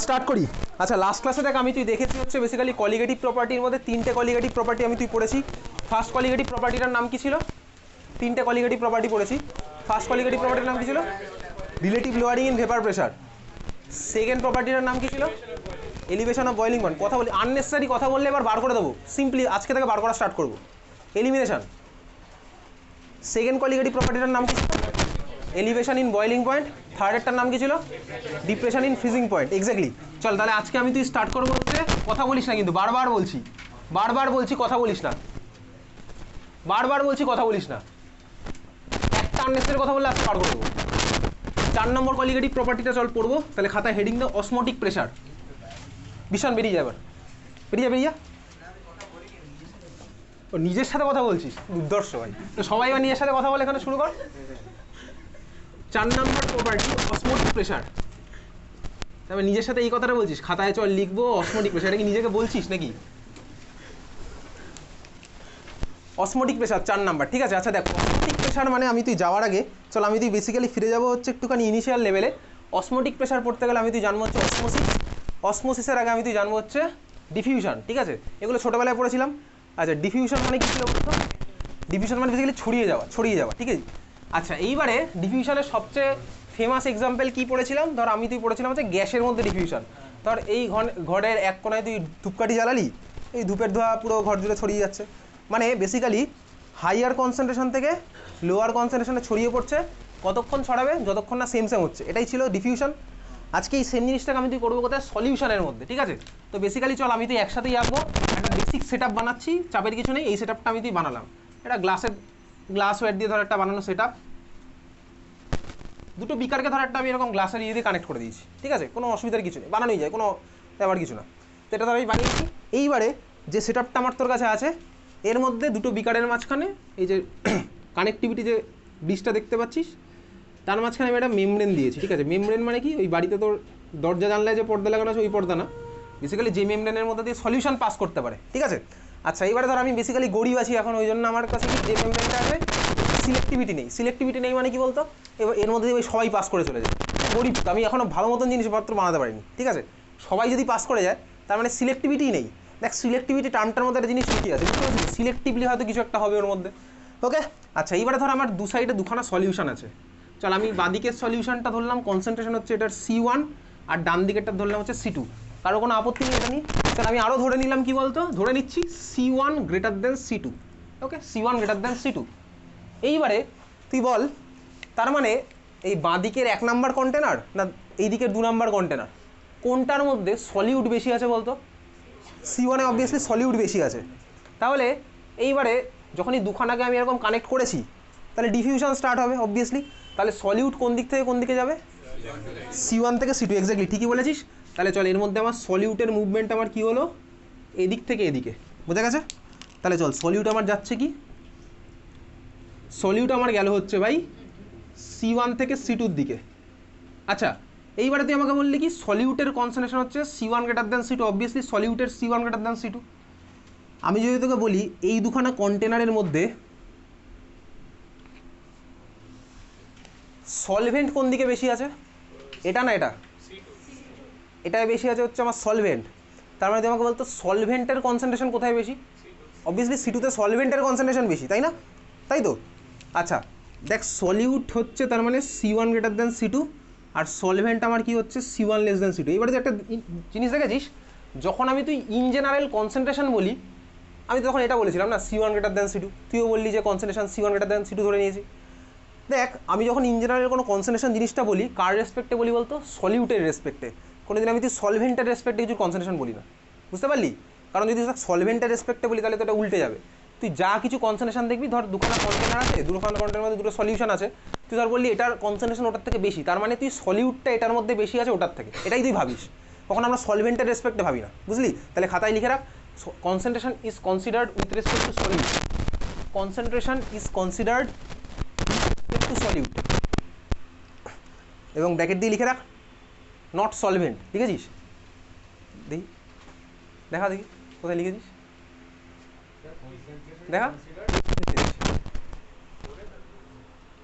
Start করি। আচ্ছা last ক্লাসে দেখ আমি তুই দেখেছি হচ্ছে বেসিক্যালি কলিগেটিভ প্রপার্টির মধ্যে তিনটে কলিগেটিভ প্রপার্টি আমি তুই পড়েছি। ফার্স্ট কলিগেটিভ প্রপার্টিটার নাম কি ছিল? তিনটে কলিগেটিভ প্রপার্টি পড়েছি। ফার্স্ট কলিগেটিভ প্রপার্টির নাম কি ছিল? Relative lowering in vapour pressure. Second প্রপার্টিটার নাম কি ছিল? Elevation of boiling point. কথা বলি আননেসেসারি কথা বললে এবার বার করে দেবো, সিম্পলি আজকে থেকে বার করা স্টার্ট করবো। এলিমিনেশন। সেকেন্ড কলিগেটিভ প্রপার্টিটার নাম কি ছিল? Elevation in boiling point. থার্ডেরটার নাম কি ছিল? Depression in freezing point. Exactly. চল তাহলে আজকে আমি তুই স্টার্ট করবো হচ্ছে, কথা বলিস না কিন্তু, বারবার বলছি কথা বলিস না, বারবার বলছি কথা বলিস না, একটা আননেসেসারি কথা বললে আজকে বার করে দেবো। 4 নম্বর কলিগেটিভ প্রপার্টিটা চল পড়বো। তাহলে খাতায় হেডিং দাও অসমোটিক প্রেশার। ভীষণ বেরিয়ে যাবে, বেরিয়ে যা। ও নিজের সাথে কথা বলছিস, দুর্দর্শ ভাই। তো সবাই এবার নিজের সাথে কথা বলে এখানে শুরু কর। 4 নম্বর প্রপার্টি অসমোটিক প্রেশার। তবে নিজের সাথে এই কথাটা বলছিস, খাতায় চল লিখবো অসমোটিক প্রেশার। এটা কি নিজেকে বলছিস নাকি? অসমোটিক প্রেশার 4 নাম্বার, ঠিক আছে। আচ্ছা দেখ অসমোটিক প্রেশার মানে আমি তুই যাওয়ার আগে চল আমি তুই বেসিক্যালি ফিরে যাবো হচ্ছে একটুখানি ইনিশিয়াল লেভেলে। অসমোটিক প্রেশার পড়তে গেলে আমি তুই জানবো হচ্ছে অসমোসিস। অসমোসিসের আগে আমি তুই জানবো হচ্ছে ডিফিউশন, ঠিক আছে। এগুলো ছোটোবেলায় পড়েছিলাম। আচ্ছা ডিফিউশন মানে কী ছিল বলতো? ডিফিউশন মানে বেসিক্যালি ছড়িয়ে যাওয়া, ঠিক আছে। আচ্ছা এইবারে ডিফিউশনের সবচেয়ে ফেমাস এক্সাম্পল কি পড়েছিলাম? ধর আমি তুই পড়েছিলাম হচ্ছে গ্যাসের মধ্যে ডিফিউশন। ধর এই ঘরের এক কোনায় তুই ধূপকাঠি জ্বালালি, এই ধূপের ধোঁয়া পুরো ঘর জুড়ে ছড়িয়ে যাচ্ছে। মানে বেসিক্যালি হাইয়ার কনসেন্ট্রেশন থেকে লোয়ার কনসেন্ট্রেশনে ছড়িয়ে পড়ছে। কতক্ষণ ছড়াবে? যতক্ষণ না সেম হচ্ছে। এটাই ছিল ডিফিউশন। আজকে এই সেম জিনিসটাকে আমি তুই করবো কোথায়? সলিউশনের মধ্যে, ঠিক আছে। তো বেসিক্যালি চল আমি তুই একসাথেই আঁকবো। একটা বেসিক সেট আপ বানাচ্ছি, চাপের কিছু নেই। এই সেট আপটা আমি তুই বানালাম। এটা গ্লাস ওয়েট দিয়ে ধর একটা বানানো সেট আপ। দুটো বিকারকে ধর একটা আমি এরকম গ্লাসের ইয়ে দিয়ে কানেক্ট করে দিয়েছি, ঠিক আছে। কোনো অসুবিধার কিছু নেই, বানানোই যায়, কোনো ব্যাপার কিছু না। তো এটা ধর আমি বানিয়েছি। এইবারে যে সেট আপটা আমার তোর কাছে আছে এর মধ্যে দুটো বিকারের মাঝখানে এই যে কানেক্টিভিটি যে ব্রিজটা দেখতে পাচ্ছিস তার মাঝখানে আমি একটা মেমব্রেন দিয়েছি, ঠিক আছে। মেমব্রেন মানে কি? ওই বাড়িতে তোর দরজা জানলায় যে পর্দা লাগানো আছে ওই পর্দা না, বেসিক্যালি যে মেমব্রেনের মধ্যে দিয়ে সলিউশন পাস করতে পারে, ঠিক আছে। আচ্ছা এইবারে ধর আমি বেসিক্যালি গরিব আছি এখন, ওই জন্য আমার কাছে কি যে মেমব্রেনটা আছে সিলেক্টিভিটি নেই মানে কি বলতো? এবার এর মধ্যে দিয়ে ওই সবাই পাস করে চলে যায়। গরিব তো, আমি এখনও ভালো মতন জিনিসপত্র বানাতে পারিনি, ঠিক আছে। সবাই যদি পাস করে যায় তার মানে সিলেক্টিভিটি নেই। দেখ সিলেক্টিভিটি টার্মটার মধ্যে একটা জিনিস লুকিয়ে আছে, বুঝতে পারছিস? সিলেক্টিভলি হয়তো কিছু একটা হবে ওর মধ্যে, ওকে। আচ্ছা এইবারে ধর আমার দু সাইডে দুখানা সলিউশন আছে। চল আমি বাঁদিকের সলিউশনটা ধরলাম কনসেন্ট্রেশন হচ্ছে এটার C1 আর ডান দিকেরটা ধরলাম হচ্ছে C2। কারো কোনো আপত্তি নেই এটা নিয়ে? চল আমি আরও ধরে নিলাম, কি বলতো? ধরে নিচ্ছি C1 গ্রেটার দেন C2, ওকে। C1 greater than C2। এইবারে তুই বল তার মানে এই বাঁদিকের 1 নাম্বার কন্টেনার না এই দিকের 2 নাম্বার কন্টেনার, কোনটার মধ্যে সলিউট বেশি আছে বলতো? C1 এ অবভিয়াসলি সলিউট বেশি আছে। তাহলে এইবারে যখনই দুখানাকে আমি এরকম কানেক্ট করেছি তাহলে ডিফিউশন স্টার্ট হবে অবভিয়াসলি। তাহলে সলিউট কোন দিক থেকে কোন দিকে যাবে? C1 থেকে C2, এক্স্যাক্টলি ঠিকই বলেছিস। তাহলে চল এর মধ্যে আমার সলিউটের মুভমেন্ট আমার কি হলো? এদিক থেকে এদিকে, বোঝা গেছে? তাহলে চল সলিউট আমার যাচ্ছে কি? সলিউট আমার গেল হচ্ছে ভাই C1 থেকে C2-র দিকে। আচ্ছা এইবারে তুই আমাকে বললি কি সলিউটের কনসেন্ট্রেশন হচ্ছে C1 greater than C2, obviously সলিউটের C1 গ্রেটার দেন C2। আমি যদি তোকে বলি এই দুখানা কন্টেনারের মধ্যে সলভেন্ট কোন দিকে বেশি আছে? এটা না এটা, এটাই বেশি আছে হচ্ছে আমার সলভেন্ট। তার মানে তুই আমাকে বলতো সলভেন্টের কনসেন্ট্রেশন কোথায় বেশি? অবভিয়াসলি C2-তে সলভেন্টের কনসেন্ট্রেশন বেশি, তাই না? তাই তো। আচ্ছা দেখ সলিউট হচ্ছে তার মানে C1 গ্রেটার দেন C2 আর সলভেন্ট আমার কি হচ্ছে C1 লেস দেন C2। এবারে যে একটা জিনিস দেখেছিস, যখন আমি তুই ইন জেনারেল কনসেন্ট্রেশন বলি আমি তখন এটা বলেছিলাম না C1 গ্রেটার দেন C2, তুইও বললি যে concentration C1 greater than C2 ধরে নিয়েছি। দেখ আমি যখন ইন জেনারেল কোনো কনসেন্ট্রেশন জিনিসটা বলি কার রেসপেক্টে বলি বলতো? সলিউটের রেসপেক্টে। কোনোদিন আমি তুই সলভেন্টের রেসপেক্টে কিছু কনসেন্ট্রেশন বলি না, বুঝতে পারলি? কারণ যদি সলভেন্টের রেসপেক্টে বলি তাহলে তো এটা উল্টে যাবে। তুই যা কিছু কনসেন্ট্রেশন দেখবি, ধর দুখানা কন্টেনার আছে, দুখানা কন্টেনারের মধ্যে দুটো সলিউশন আছে, তুই ধর বললি এটার কনসেন্ট্রেশন ওটার থেকে বেশি, তার মানে তুই সলিউটটা এটার মধ্যে বেশি আছে ওটার থেকে, এটাই তুই ভাবিস। তখন আমরা সলভেন্টের রেসপেক্টে ভাবি না, বুঝলি? তাহলে খাতায় লিখে রাখ concentration is considered with respect to solute. Concentration is considered two solute এবং ব্র্যাকেট দিয়ে লিখে রাখ নট সলভেন্ট। লিখেছিস? দেখি দেখা, দেখি কোথায় লিখেছিস, দেখা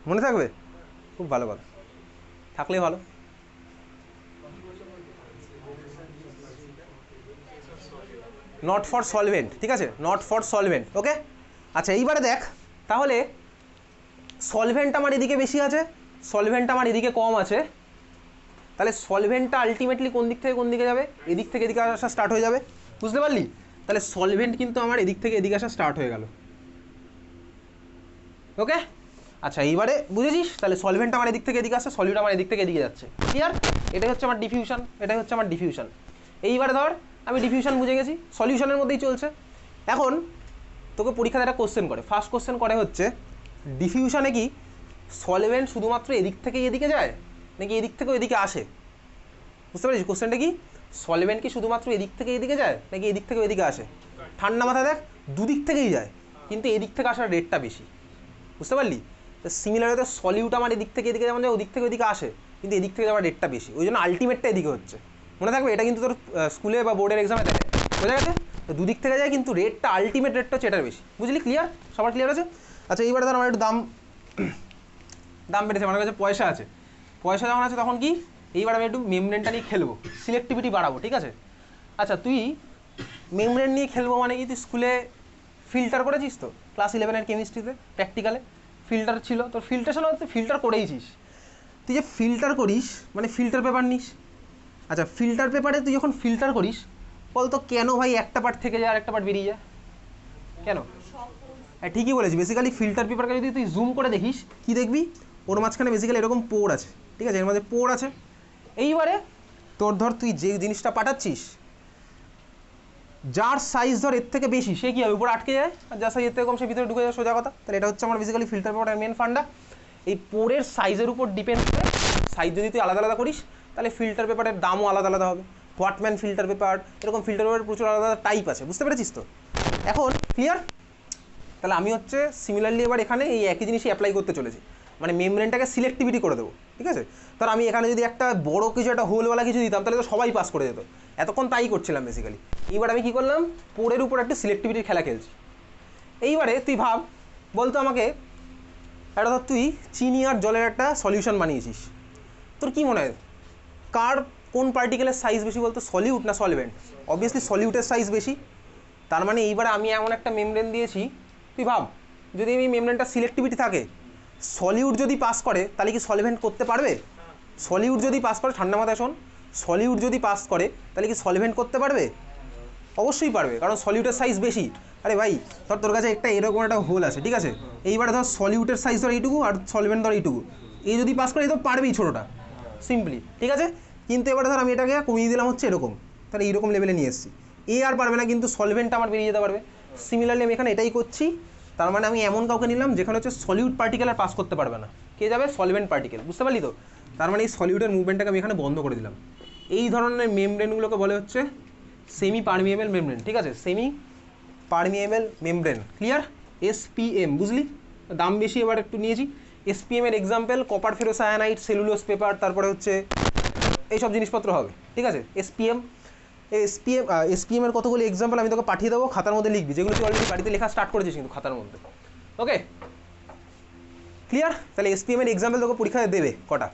মনে থাকবে? খুব ভালো কথা, থাকলে ভালো। নট ফর সলভেন্ট, ঠিক আছে, নট ফর সলভেন্ট। ওকে, আচ্ছা এইবারে দেখ তাহলে সলভেন্ট আমার এদিকে বেশি আছে, সলভেন্ট আমার এদিকে কম আছে, তাহলে সলভেন্টটা আলটিমেটলি কোন দিক থেকে কোন দিকে যাবে, এদিক থেকে এদিকে আসা স্টার্ট হয়ে যাবে, বুঝতে পারলি? তাহলে সলভেন্ট কিন্তু আমার এদিক থেকে এদিকে আসা স্টার্ট হয়ে গেল। ওকে, আচ্ছা এইবারে বুঝেছিস? তাহলে সলভেন্ট আমার এদিক থেকে এদিকে আসছে, সলিউট আমার এদিক থেকে এদিকে যাচ্ছে। ক্লিয়ার? এটাই হচ্ছে আমার ডিফিউশন, এটাই হচ্ছে আমার ডিফিউশন। এইবারে ধর আমি ডিফিউশন বুঝে গেছি, সলিউশনের মধ্যেই চলছে। এখন তোকে পরীক্ষাতে একটা কোশ্চেন করে, ফার্স্ট কোশ্চেন করে হচ্ছে ডিফিউশনে কি সলভেন্ট শুধুমাত্র এদিক থেকে এদিকে যায় নাকি এদিক থেকেও এদিকে আসে? বুঝতে পারছিস কোশ্চেনটা কি? সলভেন্ট কি শুধুমাত্র এদিক থেকে এদিকে যায় নাকি এদিক থেকেও এদিকে আসে? ঠান্ডা মাথায় দেখ, দুদিক থেকেই যায়, কিন্তু এদিক থেকে আসার রেটটা বেশি। বুঝতে পারলি? তো সিমিলারলি সলিউট আমার এদিক থেকে এদিকে যেমন যায়, ওদিক থেকে ওদিকে আসে, কিন্তু এদিক থেকে যাওয়ার রেটটা বেশি, ওই জন্য আলটিমেটটা এদিকে হচ্ছে। মনে থাকবে, এটা কিন্তু তোর স্কুলে বা বোর্ডের এক্সামে দেখে, বোঝা গেছে? তো দুদিক থেকে যায় কিন্তু রেটটা, আলটিমেট রেটটা হচ্ছে এটার বেশি। বুঝলি? ক্লিয়ার? সবার ক্লিয়ার আছে? আচ্ছা এইবারে ধর আমার একটু দাম বেড়েছে, আমার কাছে পয়সা আছে, পয়সা যখন আছে তখন কি এইবার আমি একটু মেমব্রেনটা নিয়ে খেলবো, সিলেক্টিভিটি বাড়াবো, ঠিক আছে? আচ্ছা তুই মেমব্রেন নিয়ে খেলবো মানে কি, তুই স্কুলে ফিল্টার করেছিস তো? ক্লাস 11-এর কেমিস্ট্রিতে প্র্যাকটিক্যালে ফিল্টার ছিল, তোর ফিল্টার ছিল, তুই ফিল্টার করেইছিস। তুই যে ফিল্টার করিস মানে ফিল্টার পেপার নিস। আচ্ছা ফিল্টার পেপারে তুই যখন ফিল্টার করিস বলতো কেন ভাই একটা পার্ট থেকে যায় আর একটা পার্ট বেরিয়ে যায় কেন? হ্যাঁ ঠিকই বলেছি, বেসিক্যালি ফিল্টার পেপারকে যদি তুই জুম করে দেখিস কি দেখবি, ওর মাঝখানে বেসিক্যালি এরকম পোর আছে, ঠিক আছে, এর মধ্যে পোর আছে। এইবারে তোর ধর তুই যে জিনিসটা পাঠাচ্ছিস, যার সাইজ ধর এর থেকে বেশি সে কী হবে, উপরে আটকে যায়, আর যার সাইজ এর থেকে কম সে ভিতরে ঢুকে যায়, সোজা কথা। তাহলে এটা হচ্ছে আমার বেসিক্যালি ফিল্টার পেপারের মেন ফান্ডা। এই পোরের সাইজের উপর ডিপেন্ড করে, সাইজ যদি তুই আলাদা আলাদা করিস তাহলে ফিল্টার পেপারের দামও আলাদা আলাদা হবে। হোয়াটম্যান ফিল্টার পেপার, এরকম ফিল্টার পেপারের প্রচুর আলাদা আলাদা টাইপ আছে, বুঝতে পেরেছিস তো? এখন ক্লিয়ার? তাহলে আমি হচ্ছে সিমিলারলি এবার এখানে এই একই জিনিসই অ্যাপ্লাই করতে চলেছি, মানে মেমব্রেনটাকে সিলেক্টিভিটি করে দেবো, ঠিক আছে? তার আমি এখানে যদি একটা বড় কিছু, একটা হোলওয়ালা কিছু দিতাম তাহলে তো সবাই পাস করে যেত, এতক্ষণ তাই করছিলাম বেসিক্যালি। এইবার আমি কী করলাম, পোরের উপর একটা সিলেক্টিভিটির খেলা খেলছি। এইবারে তুই ভাব, বলতো আমাকে একটা ধর তুই চিনি আর জলের একটা সলিউশন বানিয়েছিস, তোর কী মনে হয় কার কোন পার্টিকেলের সাইজ বেশি বলতো, সলিউট না সলভেন্ট? অবভিয়াসলি সলিউটের সাইজ বেশি। তার মানে এইবার আমি এমন একটা মেমব্রেন দিয়েছি, তুই ভাব যদি এই মেমব্রেনটা সিলেক্টিভিটি থাকে, সলিউট যদি পাস করে তাহলে কি সলভেন্ট করতে পারবে? সলিউট যদি পাস করে, ঠান্ডা মাথায় শোন, সলিউট যদি পাস করে তাহলে কি সলভেন্ট করতে পারবে? অবশ্যই পারবে, কারণ সলিউটের সাইজ বেশি। আরে ভাই ধর তোর কাছে একটা এরকম একটা হোল আছে, ঠিক আছে, এইবারে ধর সলিউটের সাইজ ধর এইটুকু আর সলভেন্ট ধর এইটুকু, এই যদি পাস করে এই তো পারবেই ছোটোটা, সিম্পলি, ঠিক আছে। কিন্তু এবারে ধর আমি এটাকে কমিয়ে দিলাম হচ্ছে এরকম, তাহলে এইরকম লেভেলে নিয়ে এসেছি, এ আর পারবে না, কিন্তু সলভেন্টটা আমার বেরিয়ে যেতে পারবে। সিমিলারলি আমি এখানে এটাই করছি, তার মানে আমি এমন কাউকে নিলাম যেখানে হচ্ছে সলিউট পার্টিকেল আর পাস করতে পারবে না, কে যাবে? সলভেন্ট পার্টিকেল, বুঝতে পারলি তো? তার মানে এই সলিউটের মুভমেন্টটাকে আমি এখানে বন্ধ করে দিলাম। এই ধরনের মেমব্রেনগুলোকে বলে হচ্ছে সেমি পারমিয়েবল মেমব্রেন, ঠিক আছে, semi permeable membrane. Clear? SPM, বুঝলি? দাম বেশি এবার একটু নিয়েছি। SPM এর example copper ferrocyanide, cellulose paper, তারপরে হচ্ছে এইসব জিনিসপত্র হবে, ঠিক আছে। SPM এর কতগুলো এক্সাম্পল আমি তোকে পাঠিয়ে দেবো, খাতার মধ্যে লিখবি, যেগুলো তুই অলরেডি বাড়িতে লেখা স্টার্ট করেছিস কিন্তু খাতার মধ্যে। Okay clear? তাহলে SPM এর এক্সাম্পল তোকে পরীক্ষায় দেবে কটা।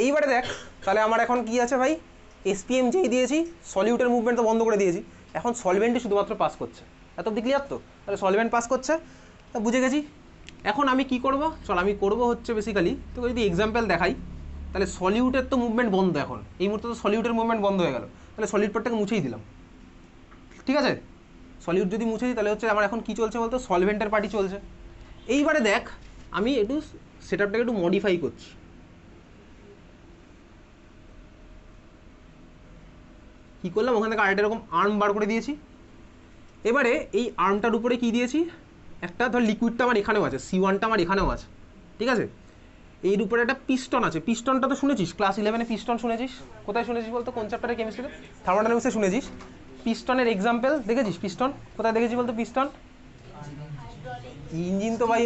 এইবারে দেখ তাহলে আমার এখন কি আছে ভাই, SPM যেই দিয়েছি সলিউটের মুভমেন্ট তো বন্ধ করে দিয়েছি, এখন সলভেন্টই শুধুমাত্র পাস করছে। এত অব্দি ক্লিয়ার তো? তাহলে সলভেন্ট পাস করছে, তা বুঝে গেছি। এখন আমি কি করব, চল আমি করব হচ্ছে বেসিক্যালি তোকে যদি এক্সাম্পল দেখাই, তাহলে সলিউটের তো মুভমেন্ট বন্ধ, এখন এই মুহূর্তে তো সলিউটের মুভমেন্ট বন্ধ হয়ে গেল, তাহলে সলিউট পার্টটাকে মুছেই দিলাম, ঠিক আছে। সলিউট যদি মুছে দিই তাহলে হচ্ছে আমার এখন কী চলছে বলতো, সলভেন্টের পার্টি চলছে। এইবারে দেখ আমি একটু সেট আপটাকে একটু মডিফাই করছি। কী করলাম, ওখান থেকে আরেকটা এরকম আর্ম বার করে দিয়েছি। এবারে এই আর্মটার উপরে কী দিয়েছি, একটা ধর লিকুইডটা আমার এখানেও আছে, C1টা আমার এখানেও আছে, ঠিক আছে। এর উপরে একটা পিস্টন আছে, পিস্টনটা তো শুনেছিস, ক্লাস 11-এ পিস্টন শুনেছিস, কোথায় শুনেছিস বলতো, কোন চ্যাপ্টারে কেমিস্ট্রিতে? থার্মোডাইনামিক্সে শুনেছিস। পিস্টনের এক্সাম্পল দেখেছিস? পিস্টন কোথায় দেখেছিস বলতো? পিস্টন ইঞ্জিন তো ভাই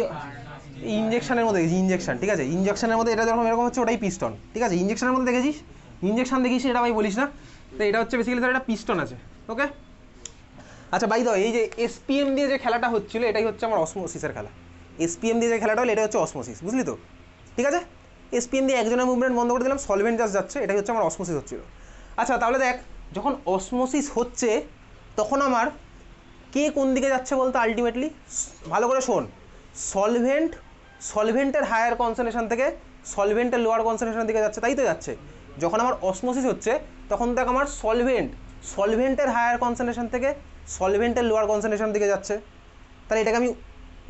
ইঞ্জেকশনের মধ্যে, ইঞ্জেকশন, ঠিক আছে, ইঞ্জেকশনের মধ্যে এটা যখন এরকম হচ্ছে ওটাই পিস্টন, ঠিক আছে। ইঞ্জেকশনের মধ্যে দেখেছিস, ইঞ্জেকশন দেখিস, এটা ভাই বলিস না, তো এটা হচ্ছে বেসিক্যালি ধর একটা পিস্টন আছে। ওকে আচ্ছা ভাই দাও, এই যে SPM দিয়ে যে খেলাটা হচ্ছিল এটাই হচ্ছে আমার অসমোসিসের খেলা। SPM দিয়ে যে খেলাটা হলো এটা হচ্ছে অসমোসিস, বুঝলি তো? ঠিক আছে, SPM দিয়ে একজনের মুভমেন্ট বন্ধ করে দিলাম, সলভেন্ট জাস্ট যাচ্ছে, এটাই হচ্ছে আমার অসমোসিস হচ্ছিল। আচ্ছা তাহলে দেখ, যখন অসমোসিস হচ্ছে তখন আমার কে কোন দিকে যাচ্ছে বলতো আলটিমেটলি? ভালো করে শোন, সলভেন্টের হায়ার কনসেন্ট্রেশন থেকে সলভেন্টের লোয়ার কনসেন্ট্রেশনের দিকে যাচ্ছে, তাই তো যাচ্ছে। যখন আমার অসমোসিস হচ্ছে তখন দেখ আমার সলভেন্টের হায়ার কনসেন্ট্রেশন থেকে সলভেন্টের লোয়ার কনসেন্ট্রেশন দিকে যাচ্ছে। তাহলে এটাকে আমি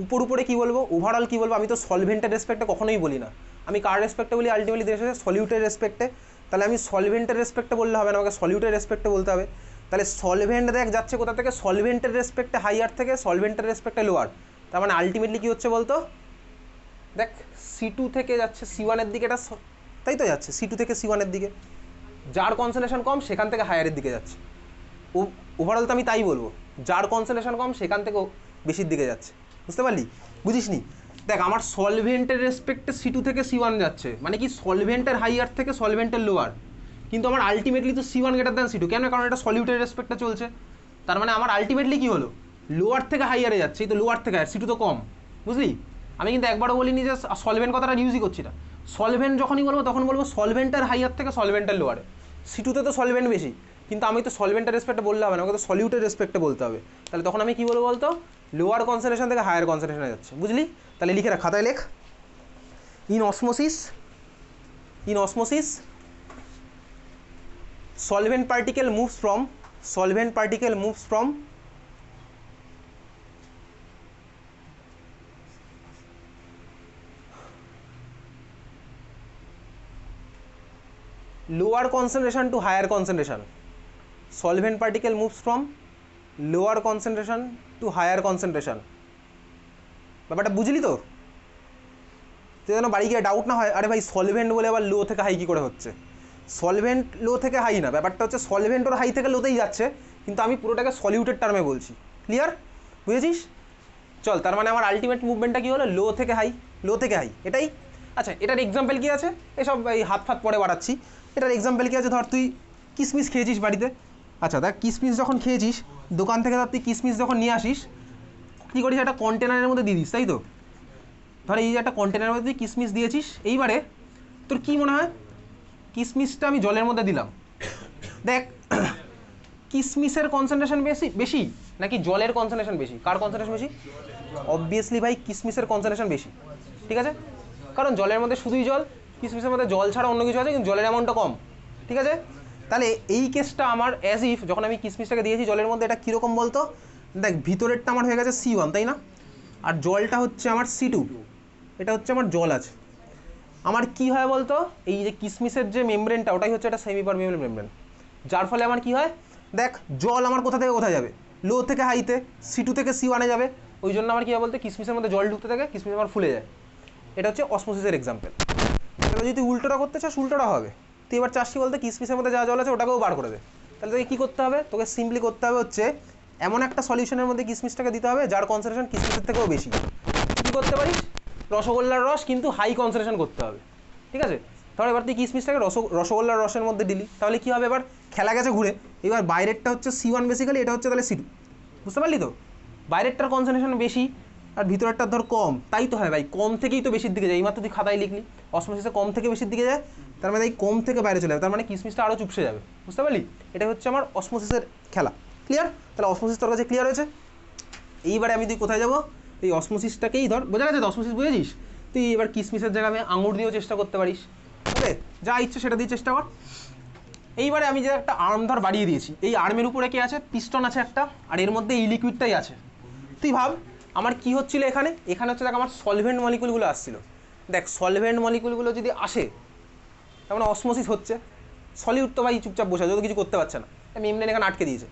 উপরে কী বলবো, ওভারঅল কী বলবো? আমি তো সলভেন্টের রেসপেক্টে কখনোই বলি না, আমি কার রেসপেক্টে বলি আলটিমেটলি? দেশের সলিউটের রেসপেক্টে। তাহলে আমি সলভেন্টের রেসপেক্টে বললে হবে না, আমাকে সলিউটের রেসপেক্টে বলতে হবে। তাহলে সলভেন্ট দেখ যাচ্ছে কোথা থেকে? সলভেন্টের রেসপেক্টে হাইয়ার থেকে সলভেন্টের রেসপেক্টে লোয়ার। তার মানে আলটিমেটলি কী হচ্ছে বলতো? দেখ C2 থেকে যাচ্ছে C1 এর দিকে, এটা তাই তো যাচ্ছে C2 থেকে C1 এর দিকে। যার কনসেন্ট্রেশন কম সেখান থেকে হায়ারের দিকে যাচ্ছে। ওভারঅল তো আমি তাই বলবো, যার কনসেন্ট্রেশন কম সেখান থেকে বেশির দিকে যাচ্ছে। বুঝতে পারলি? বুঝিস নি? দেখ আমার সলভেন্টের রেসপেক্টে C2 থেকে C1 যাচ্ছে, মানে কি সলভেন্টের হাইয়ার থেকে সলভেন্টের লোয়ার। কিন্তু আমার আলটিমেটলি তো C1 গ্রেটার দ্যান C2, কেন? কারণ এটা সলিউটের রেসপেক্টে চলছে। তার মানে আমার আলটিমেটলি কী হলো? লোয়ার থেকে হাইয়ারে যাচ্ছে, এই তো লোয়ার থেকে হায়ার, C2 তো কম। বুঝলি? আমি কিন্তু একবারও বলিনি যে সলভেন্ট কথাটা ইউজই করছি না। সলভেন্ট যখনই বলবো তখন বলবো সলভেন্টের হাইয়ার থেকে সলভেন্টের লোয়ারে। C2তে তো সলভেন্ট বেশি, কিন্তু আমি তো সলভেন্টের রেসপেক্টে বললে হবে না, আমাকে তো সলিউটের রেসপেক্টে বলতে হবে। তাহলে তখন আমি কী বলবো বলতো? লোয়ার কনসেন্ট্রেশন থেকে হায়ার কনসেন্ট্রেশনে যাচ্ছে। বুঝলি? তাহলে লিখে রাখ, খাতায় লেখ। In osmosis solvent particle moves from lower concentration to higher concentration. Solvent particle moves from lower concentration to higher concentration. ব্যাপারটা বুঝলি তো? যেন বাড়ি গিয়ে ডাউট না হয়, আরে ভাই সলভেন্ট বলে আবার লো থেকে হাই কী করে হচ্ছে? সলভেন্ট লো থেকে হাই না, ব্যাপারটা হচ্ছে সলভেন্ট ওর হাই থেকে লোতেই যাচ্ছে, কিন্তু আমি পুরোটাকে সলিউটেড টার্মে বলছি। ক্লিয়ার? বুঝেছিস? চল, তার মানে আমার আলটিমেট মুভমেন্টটা কী হলো? লো থেকে হাই, এটাই। আচ্ছা, এটার এক্সাম্পল কী আছে? এসব এই হাত ফাত পরে বাড়াচ্ছি। এটার এক্সাম্পল কী আছে? ধর তুই কিসমিস খেয়েছিস বাড়িতে। আচ্ছা দেখ, কিসমিস যখন খেয়েছিস দোকান থেকে, ধর তুই কিসমিস যখন নিয়ে আসিস, কী করিস? একটা কন্টেনারের মধ্যে দিয়ে দিস, তাই তো? ধর এই যে একটা কন্টেনারের মধ্যে তুই কিসমিস দিয়েছিস, এইবারে তোর কী মনে হয়? কিসমিসটা আমি জলের মধ্যে দিলাম, দেখ কিসমিসের কনসেন্ট্রেশন বেশি নাকি জলের কনসেন্ট্রেশন বেশি? কার কনসেন্ট্রেশন বেশি? অবভিয়াসলি ভাই কিসমিসের কনসেন্ট্রেশন বেশি, ঠিক আছে? কারণ জলের মধ্যে শুধুই জল, কিসমিসের মধ্যে জল ছাড়া অন্য কিছু আছে কিন্তু জলের অ্যামাউন্টটা কম, ঠিক আছে? তাহলে এই কেসটা আমার অ্যাজ ইফ যখন আমি কিসমিসটাকে দিয়েছি জলের মধ্যে, এটা কীরকম বলতো? দেখ ভিতরেরটা আমার হয়ে গেছে C1, তাই না? আর জলটা হচ্ছে আমার C2, এটা হচ্ছে আমার জল আছে। আমার কি হয় বলতো? এই যে কিসমিসের যে মেমব্রেনটা, ওটাই হচ্ছে একটা সেমি পারমিয়েবল মেমব্রেন, যার ফলে আমার কি হয়? দেখ জল আমার কোথা থেকে কোথায় যাবে? লো থেকে হাইতে, C2 থেকে C1 যাবে। ওই জন্য আমার কী হয় বলতে? কিসমিসের মধ্যে জল ঢুকতে থাকে, কিসমিস আমার ফুলে যায়। এটা হচ্ছে অসমোসিসের এক্সাম্পল। এবার যদি উল্টোটা করতে চাস উল্টোটা হবে। তুই এবার চাষি বলতে কিসমিসের মধ্যে যা জল আছে ওটাকেও বার করে দে। তাহলে তোকে কী করতে হবে? তোকে সিম্পলি করতে হবে হচ্ছে এমন একটা সলিউশনের মধ্যে কিসমিসটাকে দিতে হবে যার কনসেন্ট্রেশন কিসমিসের থেকেও বেশি। কী করতে পারিস? রসগোল্লার রস, কিন্তু হাই কনসেন্ট্রেশন করতে হবে, ঠিক আছে? ধর এবার তুই কিসমিসটাকে রসগোল্লার রসের মধ্যে দিলি, তাহলে কী হবে? এবার খেলা গেছে ঘুরে, এবার বাইরেরটা হচ্ছে C1 বেসিক্যালি, এটা হচ্ছে তাহলে C2। বুঝতে পারলি তো? বাইরেরটার কনসেন্ট্রেশন বেশি আর ভিতরেরটার ধর কম, তাই তো হয় ভাই, কম থেকেই তো বেশির দিকে যায়। এইমাত্র তুই খাতায় লিখলি অসমোসিসে কম থেকে বেশির দিকে যায়, তার মানে এই কম থেকে বাইরে চলে যাবে, তার মানে কিসমিসটা আরও চুপসে যাবে। বুঝতে পারলি? এটা হচ্ছে আমার অসমোসিসের খেলা। ক্লিয়ার? তাহলে অসমোসিস তোর কাছে ক্লিয়ার হয়েছে? এইবারে আমি তুই কোথায় যাবো? এই অসমোসিসটাকেই ধর, বোঝা গেছে তো? অসমোসিস বুঝেছিস? তুই এবার কিসমিসের জায়গায় আমি আঙুর দিয়েও চেষ্টা করতে পারিস, ওকে? যা ইচ্ছে সেটা দিয়ে চেষ্টা কর। এইবারে আমি যে একটা আর্ম ধর বাড়িয়ে দিয়েছি, এই আর্মের উপরে কি আছে? পিস্টন আছে একটা, আর এর মধ্যে এই লিকুইডটাই আছে। তুই ভাব আমার কি হচ্ছিল এখানে? এখানে হচ্ছে দেখ আমার সলভেন্ট মলিকুলগুলো আসছিল। দেখ সলভেন্ট মলিকুলগুলো যদি আসে তার মানে অসমোসিস হচ্ছে। সলিউট তো ভাই চুপচাপ বসে যত কিছু করতে পারছে না, মেমব্রেন এখানে আটকে দিয়েছে।